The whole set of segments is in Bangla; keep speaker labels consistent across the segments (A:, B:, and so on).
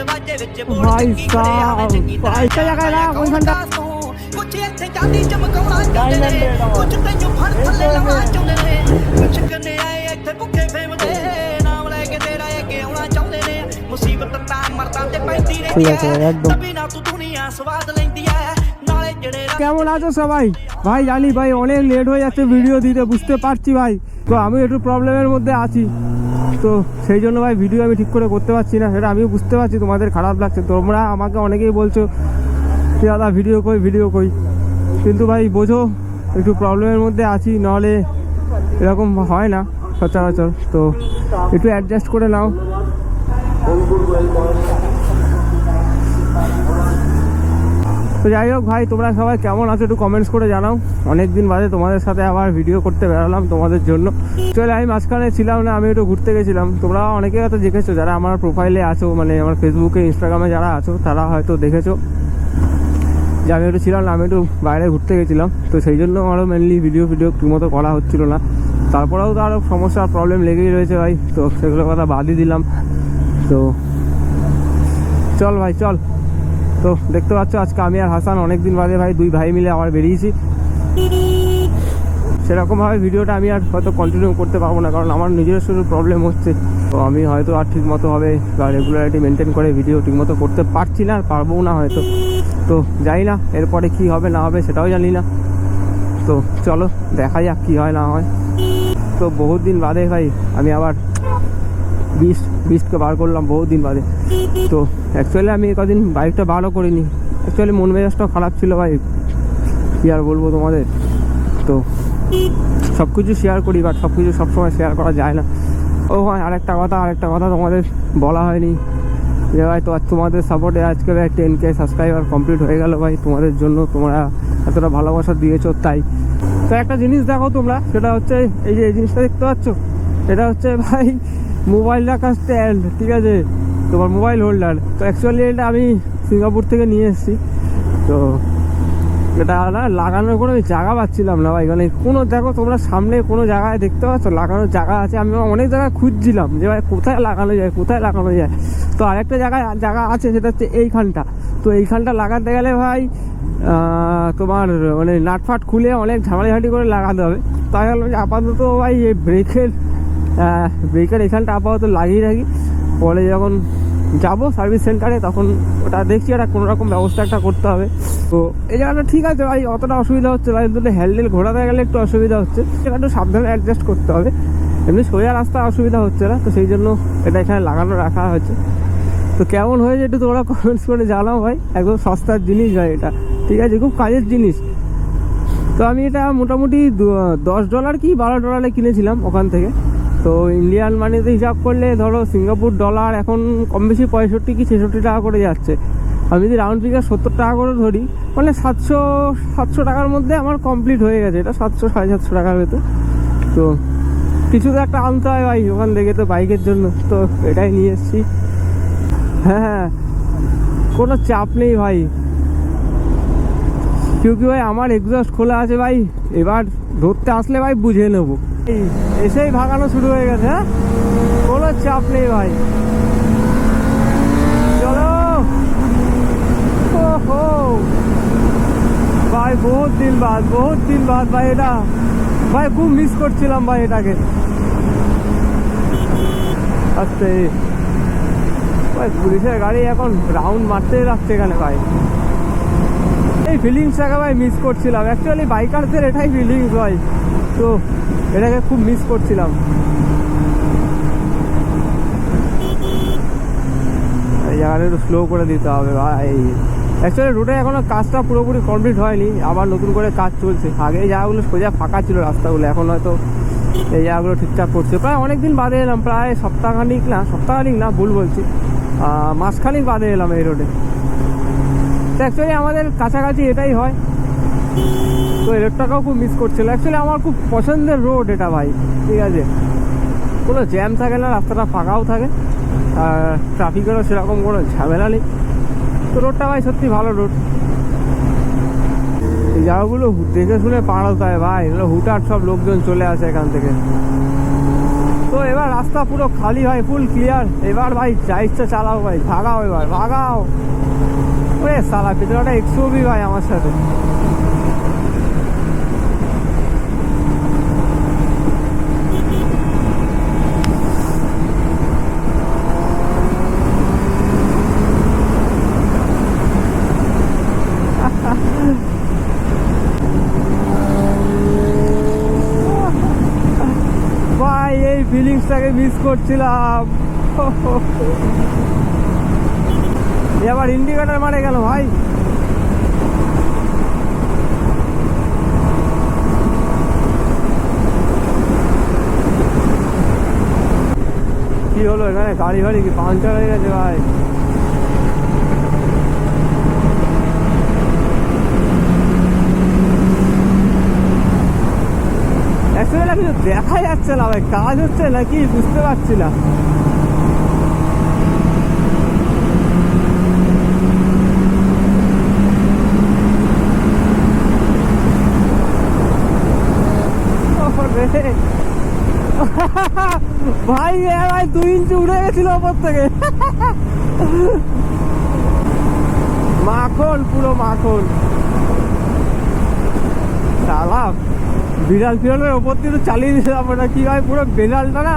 A: भाई साहब ऐसा जगह ना कोई घंटा कुछ ਇੱਥੇ ਚਾਂਦੀ ਚਮਕਾਉਣਾ ਚਾਹੁੰਦੇ ਨੇ ਕੁਝ ਤੈਨੂੰ ਫੜ ਥੱਲੇ ਲਾਉਣਾ ਚਾਹੁੰਦੇ ਨੇ ਕੁਝ ਕੰਨੇ ਆਏ ਇੱਥੇ ਭੁੱਖੇ ਫੇਮਦੇ ਨਾਮ ਲੈ ਕੇ ਤੇਰਾ ਅੱਗੇ ਆਉਣਾ ਚਾਹੁੰਦੇ ਨੇ ਮੁਸੀਬਤ ਤਾਂ ਮਰਦਾਂ ਤੇ ਪੈਂਦੀ ਰਹਿੰਦੀ ਹੈ ਤਬੀ ਨਾ ਤੂੰ ਦੁਨੀਆ ਸਵਾਦ ਲੈਂਦੀ ਹੈ ਨਾਲੇ ਜਿਹੜੇ কেমন আছো সবাই ভাই জানি ভাই অনেক লেট হয়ে যাচ্ছে ভিডিও দিতে বুঝতে পারছি ভাই তো আমি একটু প্রবলেমের মধ্যে আছি তো সেই জন্য ভাই ভিডিও আমি ঠিক করে করতে পারছি না সেটা আমিও বুঝতে পারছি তোমাদের খারাপ লাগছে তোমরা আমাকে অনেকেই বলছো যে দাদা ভিডিও কই কিন্তু ভাই বোঝো একটু প্রবলেমের মধ্যে আছি নাহলে এরকম হয় না সচরাচর তো একটু অ্যাডজাস্ট করে নাও তো যাই হোক ভাই তোমরা সবাই কেমন আছো একটু কমেন্টস করে জানাও অনেক দিন বাদে তোমাদের সাথে আবার ভিডিও করতে বেরোলাম তোমাদের জন্য চলে আমি মাঝখানে ছিলাম না আমি একটু ঘুরতে গেছিলাম তোমরা অনেকে হয়তো দেখেছো যারা আমার প্রোফাইলে আছো মানে আমার ফেসবুকে ইনস্টাগ্রামে যারা আছো তারা হয়তো দেখেছো যে আমি একটু ছিলাম না আমি একটু বাইরে ঘুরতে গেছিলাম তো সেই জন্য আরও মেনলি ভিডিও ঠিকমতো করা হচ্ছিল না তারপরেও তো আরও সমস্যা প্রবলেম লেগেই রয়েছে ভাই তো সেগুলো কথা বাদই দিলাম তো চল ভাই চল তো দেখতে পাচ্ছ আজকে আমি আর হাসান অনেক দিন বাদে ভাই দুই ভাই মিলে আবার বেরিয়েছি সেরকমভাবে ভিডিওটা আমি আর হয়তো কন্টিনিউ করতে পারবো না কারণ আমার নিজস্ব প্রবলেম হচ্ছে তো আমি হয়তো আর ঠিকমতোভাবে বা রেগুলারিটি মেনটেন করে ভিডিও ঠিকমতো করতে পারছি না আর পারবো না হয়তো তো জানি না এরপরে কী হবে না হবে সেটাও জানি না তো চলো দেখা যাক কী হয় না হয় তো বহুত দিন বাদে ভাই আমি আবার বিশকে বার করলাম বহুত দিন বাদে তো অ্যাকচুয়ালি আমি কদিন বাইকটা বারও করিনি অ্যাকচুয়ালি মন মেজাজটাও খারাপ ছিল ভাই কী আর বলবো তোমাদের তো সব কিছু শেয়ার করি বাট সব কিছু সবসময় শেয়ার করা যায় না ও হয় আরেকটা কথা তোমাদের বলা হয়নি যে ভাই তো তোমাদের সাপোর্টে আজকে ভাই 10K সাবস্ক্রাইবার কমপ্লিট হয়ে গেল ভাই তোমাদের জন্য তোমরা এতটা ভালোবাসা দিয়েছো তাই তো একটা জিনিস দেখো তোমরা সেটা হচ্ছে এই যে এই জিনিসটা দেখতে পাচ্ছ এটা হচ্ছে ভাই মোবাইল রাখার স্ট্যান্ড ঠিক আছে তোমার মোবাইল হোল্ডার তো অ্যাকচুয়ালি এটা আমি সিঙ্গাপুর থেকে নিয়ে এসেছি তো এটা না লাগানোর কোনো জায়গা পাচ্ছিলাম না ভাই মানে কোনো দেখো তোমরা সামনে কোনো জায়গায় দেখতে পাচ্ছ লাগানোর জায়গা আছে আমি অনেক জায়গায় খুঁজছিলাম যে ভাই কোথায় লাগানো যায় তো আরেকটা জায়গা আছে সেটা হচ্ছে এইখানটা তো এইখানটা লাগাতে গেলে ভাই তোমার মানে নাটফাট খুলে অনেক ঝামেলাঝাটি করে লাগাতে হবে তাই বললাম যে আপাতত ভাই এই ব্রেকের এখানটা আপাতত লাগিয়ে রাখি পরে যখন যাবো সার্ভিস সেন্টারে তখন ওটা দেখছি একটা কোনো রকম ব্যবস্থা একটা করতে হবে তো এই জায়গাটা ঠিক আছে ভাই অতটা অসুবিধা হচ্ছে ভাই কিন্তু হ্যান্ডেল ঘোরাতে গেলে একটু অসুবিধা হচ্ছে সেটা একটু সাবধানে অ্যাডজাস্ট করতে হবে এমনি সোজা রাস্তা অসুবিধা হচ্ছে না তো সেই জন্য এটা এখানে লাগানো রাখা হয়েছে তো কেমন হয়েছে একটু তোমরা কমেন্টস করে জানাও ভাই একদম সস্তার জিনিস ভাই এটা ঠিক আছে খুব কাজের জিনিস তো আমি এটা মোটামুটি $10 কি $12 কিনেছিলাম ওখান থেকে তো ইন্ডিয়ান মানিতে হিসাব করলে ধরো সিঙ্গাপুর ডলার এখন কম বেশি 65 কি 66 টাকা করে যাচ্ছে আমি যদি রাউন্ড ফিগার 70 টাকা করে ধরি মানে 700 টাকার মধ্যে আমার কমপ্লিট হয়ে গেছে এটা 700-750 টাকার ভেতর তো কিছু তো একটা আনতে হয় ভাই ওখান থেকে তো বাইকের জন্য তো এটাই নিয়ে এসেছি হ্যাঁ কোনো চাপ নেই ভাই क्योंकि ভাই আমার এক্সস্ট খোলা আছে ভাই এবার ধরতে আসলে ভাই বুঝে নেবো এসেই ভাগানো শুরু হয়ে গেছে হ্যাঁ কোনো চাপ নেই ভাই চলো ওহো ভাই বহুত দিন বাদ ভাই এটা ভাই খুব মিস করছিলাম ভাই এটাকে আস্তে ভাই পুলিশের গাড়ি এখন রাউন্ড মারতেই রাখছে এখানে ভাই এই ফিলিংসটাকে ভাই মিস করছিলাম অ্যাকচুয়ালি বাইকারদের এটাই ফিলিংস ভাই তো এটাকে খুব মিস করছিলাম এই জায়গাটা একটু স্লো করে দিতে হবে ভাই অ্যাকচুয়ালি রুটে এখনো কাজটা পুরোপুরি কমপ্লিট হয়নি আবার নতুন করে কাজ চলছে আগে এই জায়গাগুলো সোজা ফাঁকা ছিল রাস্তাগুলো এখন হয়তো এই জায়গাগুলো ঠিকঠাক করছে প্রায় অনেকদিন বাদে এলাম প্রায় সপ্তাহখানিক না ভুল বলছি মাসখানিক বাদে এলাম এই রোডে তো অ্যাকচুয়ালি আমাদের কাছাকাছি এটাই হয় তো এই রোডটাকেও খুব মিস করছিল অ্যাকচুয়ালি আমার খুব পছন্দের রোড এটা ভাই ঠিক আছে কোনো জ্যাম থাকে না রাস্তাটা ফাঁকাও থাকে আর ট্রাফিকেরও সেরকম কোনো ঝামেলা নেই তো রোডটা ভাই সত্যি ভালো রোড এই জায়গাগুলো দেখে শুনে পার হতে হয় ভাই হুটহাট সব লোকজন চলে আসে এখান থেকে তো এবার রাস্তা পুরো খালি ভাই, ফুল ক্লিয়ার। এবার ভাই যা ইচ্ছা চালাও ভাই, ভাগাও এবার ভাগাও। ওরে সালা ভিতরে এক্সওবি ভাই আমার সাথে। ভাই এই ফিলিংসটাকে মিস করছিলাম। এবার ইন্ডিকেটর মারে গেল ভাই। কি হলো এখানে, গাড়ি ফাড়ি কি পাঞ্চার হয়ে গেছে ভাই? অ্যাকচুয়ালি কিছু দেখা যাচ্ছে না ভাই, কাজ হচ্ছে নাকি বুঝতে পারছি না। ভাই ভাই 2 ইঞ্চি উঠে গেছিল ওপর থেকে। মাখন, পুরো মাখন। শালা বিড়াল ফিরালের ওপর দিয়ে চালিয়ে দিয়েছিলাম না কি ভাই, পুরো বেড়ালটা না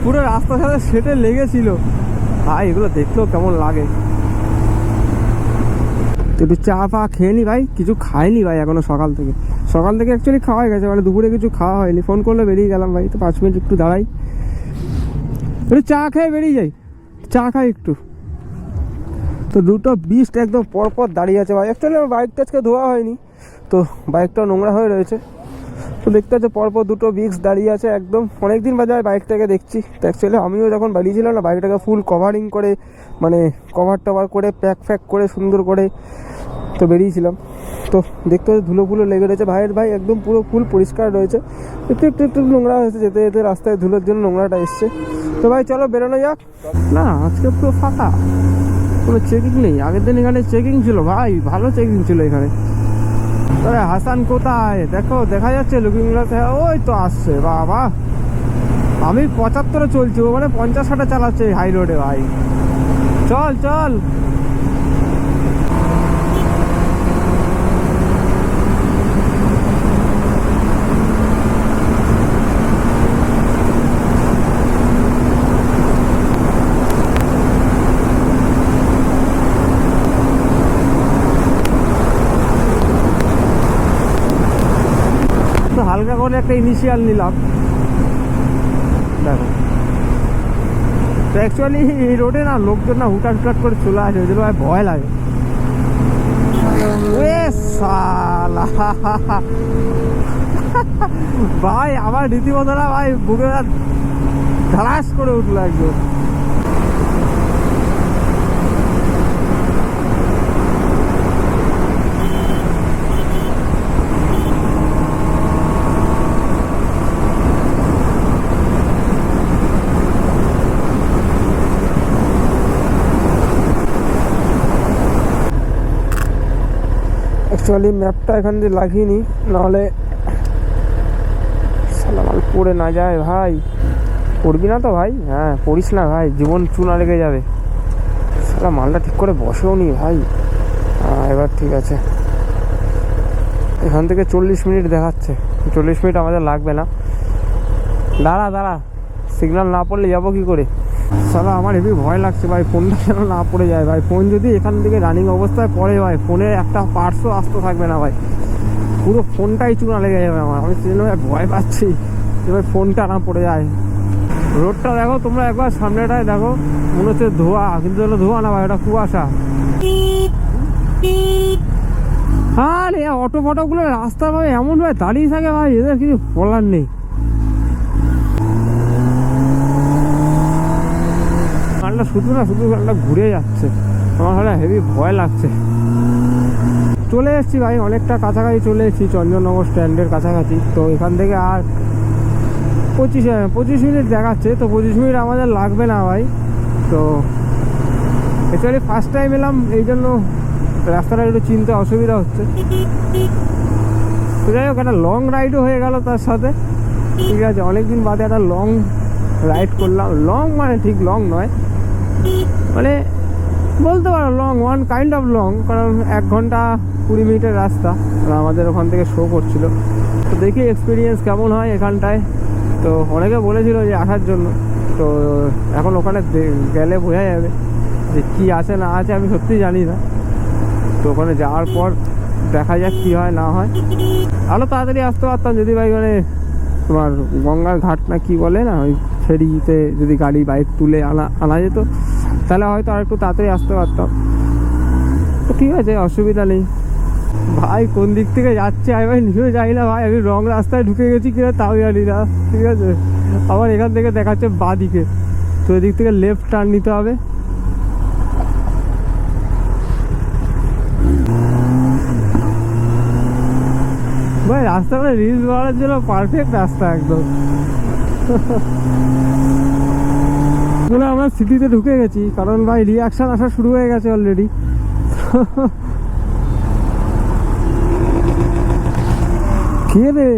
A: পুরো রাস্তার সাথে সেটে লেগেছিল ভাই। এগুলো দেখলেও কেমন লাগে। তো একটু চা ফা খেয়ে নি ভাই, কিছু খাইনি ভাই এখনো সকাল থেকে। অ্যাকচুয়ালি খাওয়া গেছে, মানে দুপুরে কিছু খাওয়া হয়নি। ফোন করলে বেরিয়ে গেলাম ভাই, তো 5 মিনিট একটু দাঁড়াই, একটু চা খেয়ে বেরিয়ে যাই, চা খাই একটু। তো দুটো বিস্ট একদম পরপর দাঁড়িয়ে আছে ভাই। অ্যাকচুয়ালি আমার বাইকটা আজকে ধোয়া হয়নি, তো বাইকটা নোংরা হয়ে রয়েছে। তো দেখতে হচ্ছে পরপর দুটো বিস্ট দাঁড়িয়ে আছে একদম। অনেকদিন বাদে বাইকটাকে দেখছি। তো অ্যাকচুয়ালি আমিও যখন বেরিয়েছিলাম না, বাইকটাকে ফুল কভারিং করে, মানে কভার টভার করে প্যাক ফ্যাক করে সুন্দর করে তো বেরিয়েছিলাম। তো দেখতে হচ্ছে ধুলো ফুলো লেগে রয়েছে ভাইয়ের, ভাই একদম পুরো ফুল পরিষ্কার রয়েছে। একটু নোংরা হয়েছে, যেতে যেতে রাস্তায় ধুলোর জন্য নোংরাটা এসছে। তো ভাই চলো বেরোনো যাক। না আজকে পুরো ফাঁকা, কোনো চেকিং নেই। আগের দিন এখানে চেকিং ছিল ভাই, ভালো চেকিং ছিল এখানে। তবে হাসান কোথায় দেখো, দেখা যাচ্ছে লুকিং গ্লাসে, ওই তো আসছে। বাবা আমি 75-এ চলছি, ও মানে 50-60-এ চালাচ্ছে হাই রোডে ভাই। চল চল। হালকা করে একটা ইনিশিয়াল নিলাম দেখো। তো অ্যাকচুয়ালি এই রোডে না লোকজন না হুটাট হুটাট করে চলে আসে, ওই জন্য ভাই ভয় লাগে। ভাই আমার রীতিমতো না ভাই বুকে ধারাস করে উঠলো একদম। অ্যাকচুয়ালি ম্যাপটা এখান দিয়ে লাগিয়ে নাহলে সালা মাল পড়ে না যায় ভাই। পড়বি না তো ভাই? হ্যাঁ পড়িস না ভাই, জীবন চুনা লেগে যাবে। সালা মালটা ঠিক করে বসেও নি ভাই। এবার ঠিক আছে, এখান থেকে 40 মিনিট দেখাচ্ছে। 40 মিনিট আমাদের লাগবে না। দাঁড়া সিগন্যাল না পড়লে যাবো কি করে? সালা আমার হেবি ভয় লাগছে ভাই, ফোনটা যেন না পড়ে যায় ভাই। ফোন যদি এখান থেকে রানিং অবস্থায় পড়ে ভাই, ফোনের একটা পার্টসও আসতে থাকবে না ভাই, পুরো ফোনটাই চুনা লেগে যাবে আমার। আমি সেজন্য ভয় পাচ্ছি এবার ফোনটা না পড়ে যায়। রোডটা দেখো তোমরা একবার, সামনেটায় দেখো, মনে হচ্ছে ধোয়া, কিন্তু হলো ধোয়া না ভাই, ওটা কুয়াশা। আর অটো ফটোগুলো রাস্তা ভাই এমন ভাই দাঁড়িয়ে থাকে ভাই, এদের কিছু বলার নেই। গানটা শুধু গানটা ঘুরে যাচ্ছে, আমার হলে হেভি ভয় লাগছে। চলে এসেছি ভাই, অনেকটা কাছাকাছি চলে এসেছি, চন্দননগর স্ট্যান্ডের কাছাকাছি। তো এখান থেকে আর 25 মিনিট দেখাচ্ছে, তো 25 মিনিট আমাদের লাগবে না ভাই। তো অ্যাকচুয়ালি ফার্স্ট টাইম এলাম, এই জন্য রাস্তাটা একটু চিনতে অসুবিধা হচ্ছে। তো যাই হোক, একটা লং রাইডও হয়ে গেল তার সাথে। ঠিক আছে, অনেকদিন বাদে একটা লং রাইড করলাম। লং মানে ঠিক লং নয়, মানে বলতে পারো long, one kind of long, কারণ 1 ঘন্টা 20 মিনিটের রাস্তা। আর আমাদের ওখান থেকে শো করছিল, তো দেখি এক্সপিরিয়েন্স কেমন হয় এখানটায়। তো অনেকে বলেছিল যে আসার জন্য, তো এখন ওখানে গেলে বোঝা যাবে যে কী আছে না আছে, আমি সত্যিই জানি না। তো ওখানে যাওয়ার পর দেখা যাক কী হয় না হয়। আরও তাড়াতাড়ি আসতে পারতাম যদি ভাই মানে তোমার গঙ্গার ঘাট না কি বলে না, ওই ফেরিতে যদি গাড়ি বাইক তুলে আনা যেত, তাহলে হয়তো আর একটু তাড়াতাড়ি আসতে পারতাম। তো ঠিক আছে, অসুবিধা নেই। ভাই কোন দিক থেকে যাচ্ছে আমি ভাই নিজেও জানি না ভাই, আমি রং রাস্তায় ঢুকে গেছি কিনা তাও জানি না। ঠিক আছে, আবার এখান থেকে দেখাচ্ছে বাঁ দিকে, তো এদিক থেকে লেফট টার্ন নিতে হবে। ভাই রাস্তাটা রিলস বানানোর জন্য পারফেক্ট রাস্তা একদম। বলে আমরা সিটিতে ঢুকে গেছি, কারণ ভাই রিয়াকশন আসা শুরু হয়ে গেছে অলরেডি। কে রে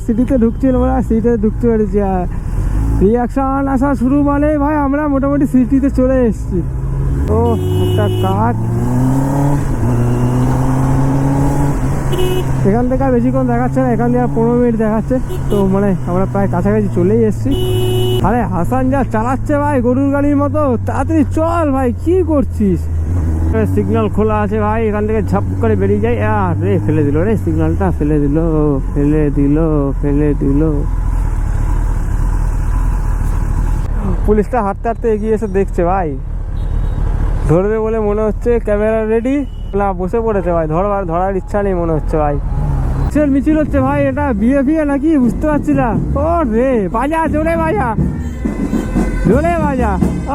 A: সিটিতে ঢুকছিল, বলে সিটিতে ঢুকতে পেরেছি। রিয়াকশন আসা শুরু মানে ভাই আমরা মোটামুটি সিটিতে চলে এসেছি। ও একটা কাঠ, এখান থেকে আর বেশিক্ষণ দেখাচ্ছে না, এখান থেকে 15 মিনিট দেখাচ্ছে। তো মানে আমরা প্রায় কাছাকাছি চলেই এসেছি। আরে হাসান যা চালাচ্ছে ভাই গরুর গাড়ির মতো, তাড়াতাড়ি চল ভাই, কি করছিস? সিগন্যাল খোলা আছে ভাই, এখান থেকে ঝাপ করে বেরিয়ে যাই। রে ফেলে দিল রে, সিগন্যালটা ফেলে দিল, ফেলে দিল, ফেলে দিল। পুলিশটা হাঁটতে হাঁটতে এগিয়ে এসে দেখছে ভাই, ধরবে বলে মনে হচ্ছে। ক্যামেরা রেডি না, বসে পড়েছে ভাই, ধরার ইচ্ছা নেই মনে হচ্ছে ভাই। মিছিল হচ্ছে ভাই, এটা বিয়ে নাকি বুঝতে পারছি না। ও রে বাজা, জোরে বাজা, জোরে বাজা,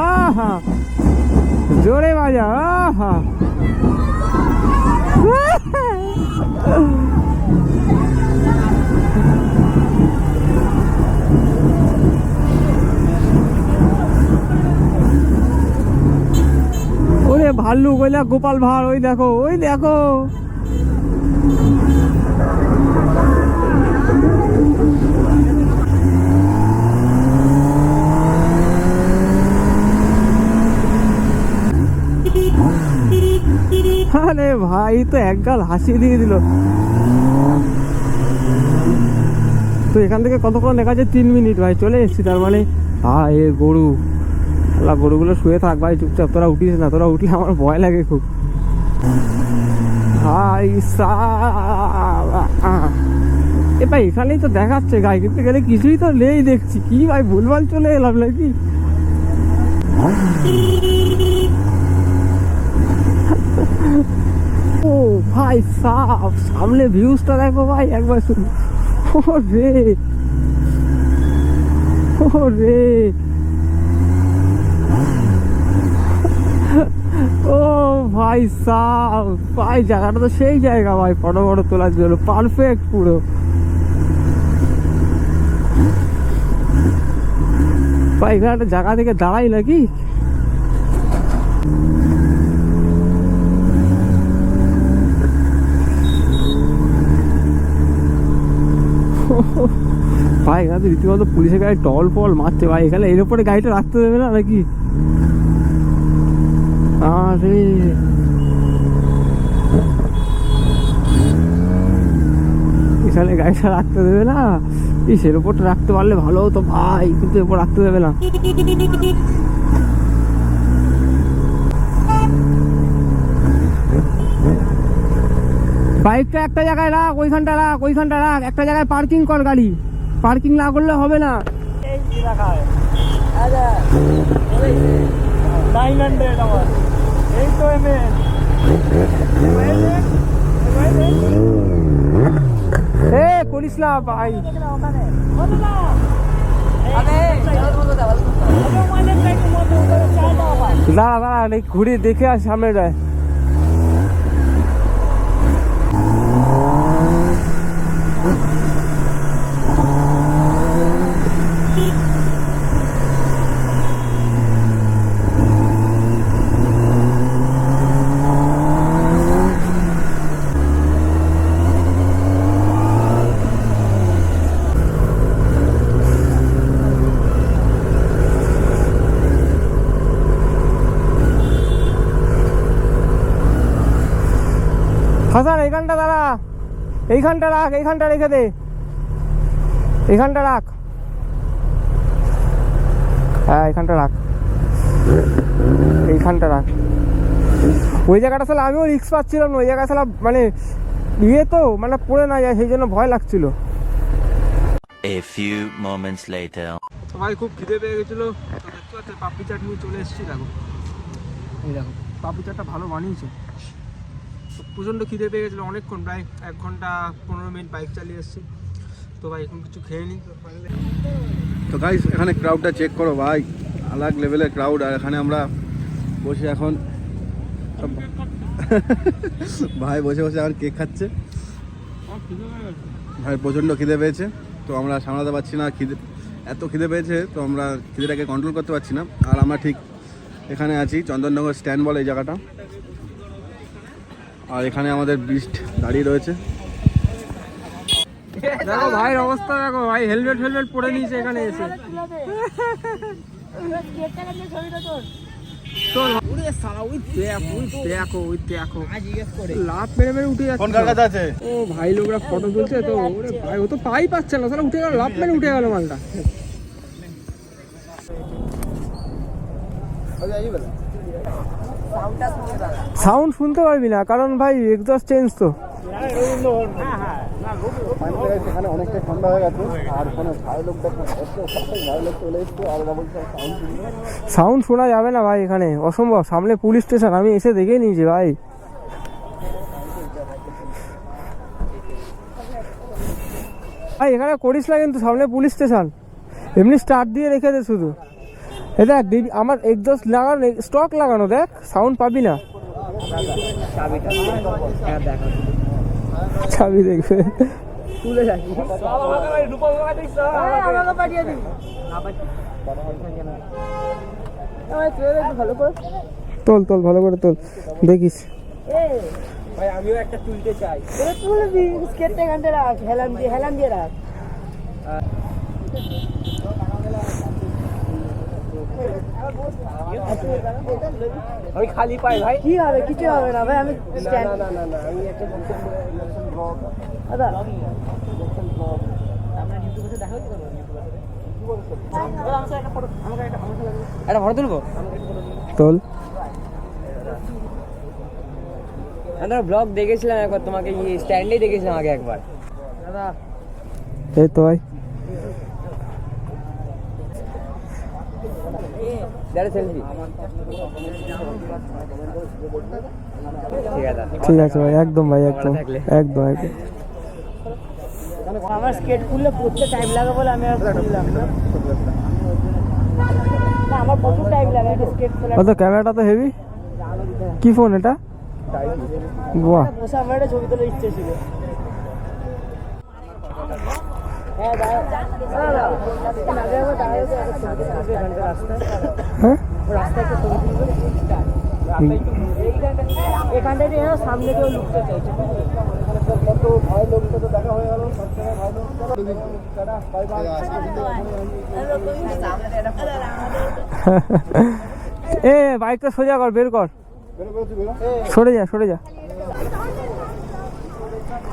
A: আহা জোরে বাজা, আহা। ওরে ভাল্লুক, ওই দেখ গোপাল ভাঁড়, ওই দেখো, ওই দেখো। আরে ভাই তো একগাল হাসি দিয়ে দিল। তো এখান থেকে কতক্ষণ দেখা যায়? 3 মিনিট ভাই, চলে এসেছি। তার মানে এ গরু, গরুগুলো শুয়ে থাক ভাই চুপচাপ, তোরা উঠিস না, তোরা উঠলে আমার ভয় লাগে খুব। এ ভাই এখানেই তো দেখাচ্ছে গায়ে, কিন্তু এখানে কিছুই তো নেই দেখছি। কি ভাই ভুলভাল চলে এলাম নাকি? ও ভাই সামনে ভিউজটা দেখো ভাই একবার শুধু। ও রে, ও রে, ও ভাই ভাই জায়গাটা তো সেই জায়গা ভাই, ফটো তোলার জন্য পারফেক্ট পুরো। ভাই এখানে একটা জায়গা থেকে দাঁড়াই নাকি? ভাই এখানে তো রীতিমতো পুলিশের গাড়ি টল ফল মারছে ভাই। এখানে এর উপরে গাড়িটা রাখতে দেবে না নাকি? আরে এখানে গাড়িটা রাখতে দেবে না, এর উপরটা রাখতে পারলে ভালো হতো ভাই, কিন্তু এরপর রাখতে দেবে না। বাইকটা একটা জায়গায় রাখ, ওইখানটা রাখ, ওইখানটা রাখ, একটা জায়গায় পার্কিং কর গাড়ি। পার্কিং না করলে হবে না। করিস না ভাই, দাঁড়া ঘুরে দেখে আস সামনে যায়। হাসান এইখানটা দাঁড়া, এইখানটা রাখ, এইখানটা রেখে দে, এইখানটা রাখ, হ্যাঁ এইখানটা রাখ, এইখানটা রাখ। ওই জায়গাটা সালা আমিও রিস্ক পাচ্ছিলাম না, ওই জায়গা সালা মানে ইয়ে তো মানে পড়ে না যায় সেই জন্য ভয় লাগছিল।
B: A few moments later.
A: ভাই খুব খিদে পেয়ে গেছিলো, দেখতে পাচ্ছি পাপড়ি চাট নিয়ে চলে এসেছি। দেখো এই দেখো পাপড়ি চাটটা ভালো বানিয়েছে। প্রচণ্ড খিদে পেয়ে গেছিলো অনেকক্ষণ, প্রায় 1 ঘন্টা 15 মিনিট বাইক চালিয়ে এসেছি। তো ভাই এখন কিছু খেয়ে নিই।
C: তো গাইস এখানে ক্রাউডটা চেক করো ভাই, আলাগ লেভেলের ক্রাউড। আর এখানে আমরা বসে এখন সব ভাই বসে বসে এখন কেক খাচ্ছে। ভাই প্রচণ্ড খিদে পেয়েছে, তো আমরা সামলাতে পারছি না, এত খিদে পেয়েছে তো আমরা খিদেটাকে কন্ট্রোল করতে পারছি না। আর আমরা ঠিক এখানে আছি, চন্দননগর স্ট্যান্ড বলে এই জায়গাটা। আর এখানে আমাদের বিস্ট দাঁড়িয়ে রয়েছে।
A: দেখো ভাইয়ের অবস্থা, দেখো ভাই হেলমেট পরে নিয়েছে এখানে এসে। লাভ মেরে উঠে যাচ্ছে। ও ভাই লোকরা ফটো তুলছে তো, ওরে ভাই ও তো পাই পাচ্ছে না, সালা উঠে গেল, লাভ মেরে উঠে গেল মালটা। সাউন্ড শুনতে পারবি না কারণ ভাই এক্সস্ট চেঞ্জ তো।
C: এখানে অনেকটা ঠান্ডা হয়ে গেছে, আর এখানে ভাই লোক চলে এসছে। আর
A: সাউন্ড শোনা যাবে না ভাই, এখানে অসম্ভব। সামনে পুলিশ স্টেশন, আমি এসে দেখে নিয়েছি ভাই। ভাই এখানে করিস না কিন্তু, সামনে পুলিশ স্টেশন। এমনি স্টার্ট দিয়ে রেখে দে শুধু। এ দেখ আমার এক্সস্ট লাগানো, স্টক লাগানো, দেখ সাউন্ড পাবি না। চাবি দেখবে তোল তোল ভালো করে তোল, দেখিস। ভাই আমিও একটা তুলতে চাই। তুলবি, স্কেটটা এখানটা রাখ, হেলান দিয়ে রাখ। আমি খালি পাই ভাই, কি হবে? কিছু হবে না ভাই, আমি আমি একটা একটা ফটো তুলবো, তোল। আমি ব্লগ দেখেছিলাম একবার, তোমাকে স্ট্যান্ডে দেখেছিলাম আগে একবার। দাদা এই তো ভাই ঠিক আছে ভাই, একদম ভাই, একদম একদম একদম। আমার স্কেট খুললে পড়তে টাইম লাগে বলে আমি আর খুললাম না, আমার প্রচুর টাইম লাগে একটা স্কেট খোলা। তো ক্যামেরাটা তো হেভি, কি ফোন এটা? বাহ, বসে আমার একটা ছবি তোলার ইচ্ছে ছিল। সামনে কেউ লুকতে চাইছে, দেখা হয়ে গেল। এ বাইকটা সোজা কর, বের কর, সরে যা সরে যা।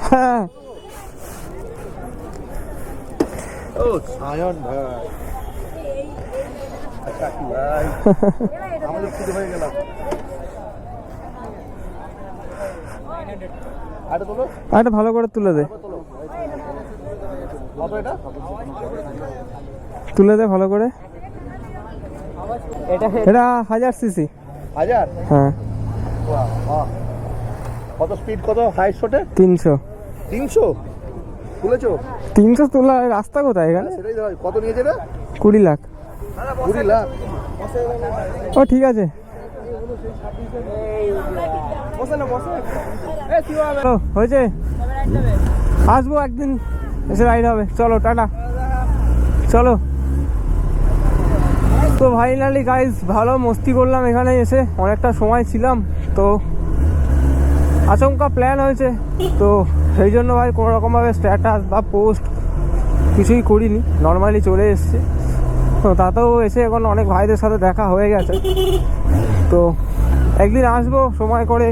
A: হ্যাঁ
C: ও সায়ন ভাই, আচ্ছা কি ভাই আমাদের খুঁজে হয়ে গেল।
A: আরে ভালো করে তুলে দে, তুলে দে ভালো করে। এটা 1000 সিসি।
C: 1000?
A: হ্যাঁ।
C: কত স্পিড, কত হাইট শটে?
A: 300।
C: 300 তুলেছো?
A: 300 তোলা, রাস্তা কোথায় এখানে?
C: সেটাই ধর, কত নিয়েছে রে?
A: 20 লাখ।
C: 20 লাখ?
A: ও ঠিক আছে, হয়েছে, আসবো একদিন এসে রাইড হবে। চলো টাটা, চলো। তো ফাইনালি গাইজ ভালো মস্তি করলাম এখানে এসে, অনেকটা সময় ছিলাম। তো আচমকা প্ল্যান হয়েছে, তো সেই জন্য ভাই কোনো রকমভাবে স্ট্যাটাস বা পোস্ট কিছুই করিনি, নর্মালি চলে এসেছি। তো তাতেও এসে এখন অনেক ভাইদের সাথে দেখা হয়ে গেছে। তো একদিন আসবো সময় করে,